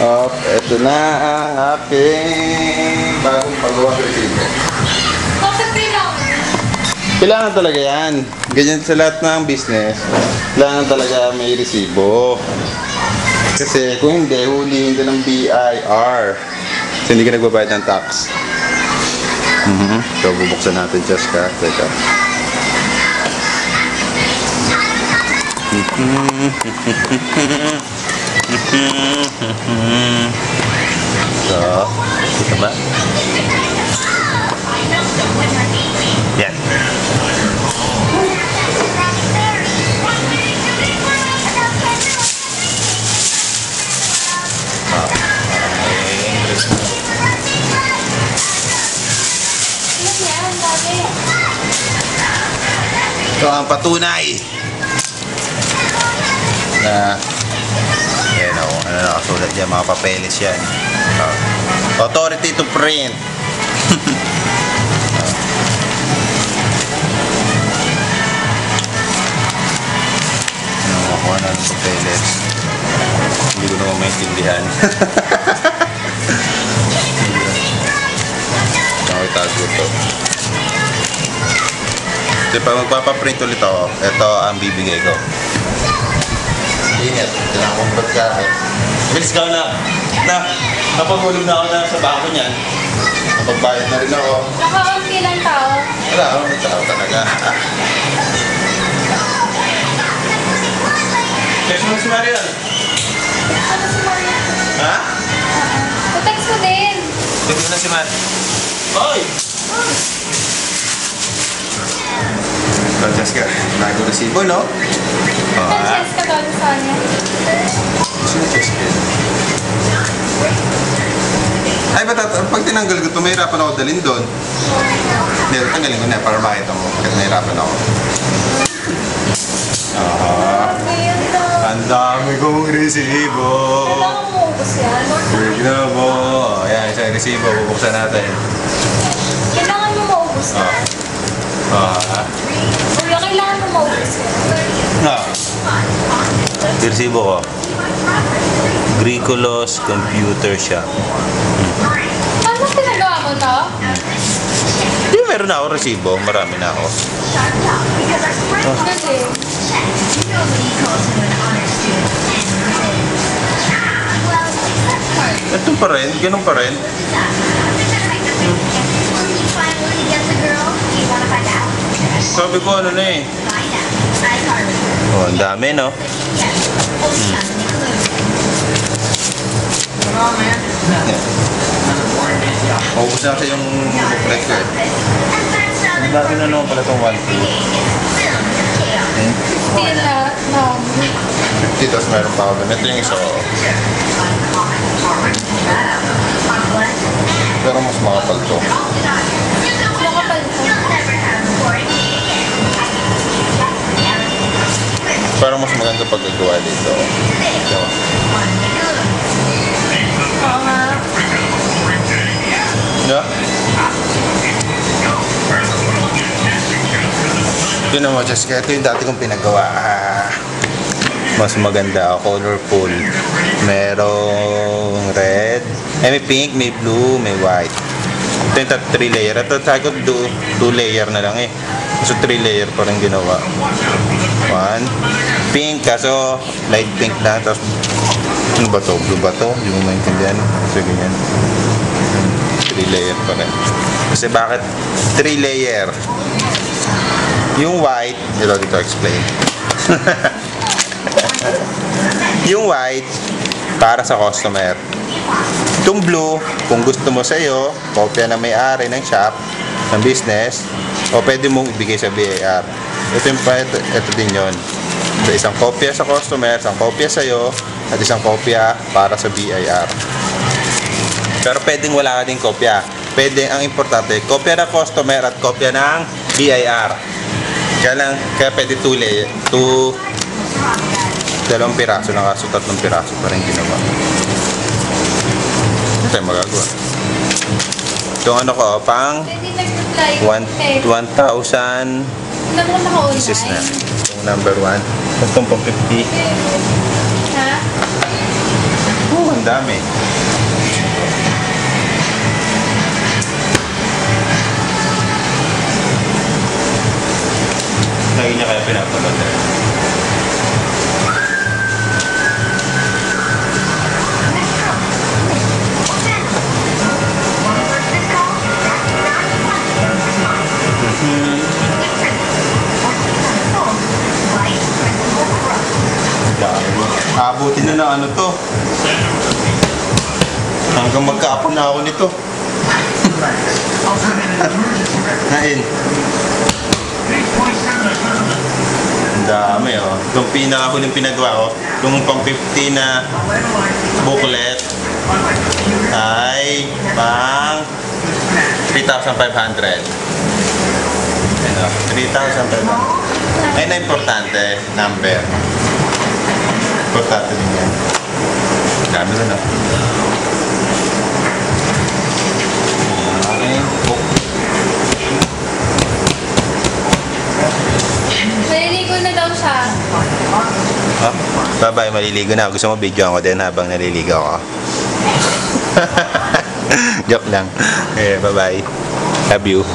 Ito na ang aking bagong paggawa ng resibo. Bakit kailangan? Kailangan talaga yan. Ganyan sa lahat ng business. Kailangan talaga may resibo. Kasi kung hindi, hulihin ka ng BIR. Kasi hindi ka nagbabayad ng tax. So, bubuksan natin, Jessica. Teka. So, ito ba? Yan. Ito ang patunay na yan o, ano nakasulat dyan, mga papeles yan. Authority to print. Ano ng papeles, hindi ko naman maintindihan. Nakitago ito. Kasi pag magpapaprint ulit ako, ito ang bibigay ko. Ingat, kailangan kong pagkain. Bilis ka na. Napagulog na ako na sa bangko niyan. Napagbayad na rin ako. Nakaunti lang tao. Wala, may tao talaga. Text mo si Marian. Ano si Maria? Ha? Text mo din. Text mo na si Marian. Hoy! So, Jessica, nago resibo, no? Sanchez ka doon sa kanya. Sino Jessica? Ay, ba't pag tinanggal ko ito, mahirapan ako dalhin doon. Hindi, tanggalin ko na para makita mo. Bakit mahirapan ako? Ngayon to. Ang dami kong resibo. Kailangan mo ubos yan. Tignan mo. Ayan, isang resibo. Bubuksan natin. Kailangan mo maubos yan. Kuya, kailangan mo maubos yan. Resibo ko. Gricolos Computer Shop. Ano pinagawa mo to? Hindi, meron na ako resibo. Marami na ako. Kasi, Ito pa rin. Ganun pa rin. Sabi ko ano na eh. Oh, ang dami, no? Ubus na kasi yung booklet ko eh. Ang dami na naman pala itong 1, 2. still na. 50, tapos meron pa ako doon. Ito yung isa ko. Pero mas makapal to. Makapal to. Pero mas maganda paggagawa dito. Oo nga. Yeah? Yun naman, Jessica. Ito yung dati kong pinagawa. Mas maganda, colorful. Merong red. May pink, may blue, may white. Ito yung 3 layer. Ito sabi ko 2 layer na lang eh. So 3 layer pa rin ginawa. 1. Pink, kaso light pink na. Tapos ano ba to? Blue ba to? Hindi mo maintindihan. So ganyan. 3 layer pa rin. Kasi bakit 3 layer? Yung white, dito explain. Yung white, para sa customer. Itong blue, kung gusto mo sa'yo, kopya na may-ari ng shop, ng business, o pwede mong ibigay sa BIR. Ito din yun. So, isang kopya sa customer, isang kopya sa'yo, at isang kopya para sa BIR. Pero pwedeng wala ka din kopya. Pwede, ang importante, kopya ng customer at kopya ng BIR. Kaya pwede 2 layer. 2 piraso na kaso 3 piraso pa rin ginawa. Hindi tayo magagawa. Itong ano ko, pang Hindi nag-reply. 1,000 Hindi mo naka-online. pieces na. Itong number 1. Itong pang 50. Ha? Oh, ang Ang dami. Lagi niya kaya pinapanood. Abutin na ng ano to. Hanggang magkaapon na ako nito. Nain. Ang dami oh. Itong pinakahuling pinagawa ko, itong pang 50 na booklet ay pang 3,500. Ano? 3,500. Ay na importante, number. Importante din yan. Dami rin ah. Okay. Book. Naliligo na daw siya. Ah, bye-bye, maliligo na. Gusto mo video ako din habang naliligo ako. Joke lang. Okay, bye-bye. Love you.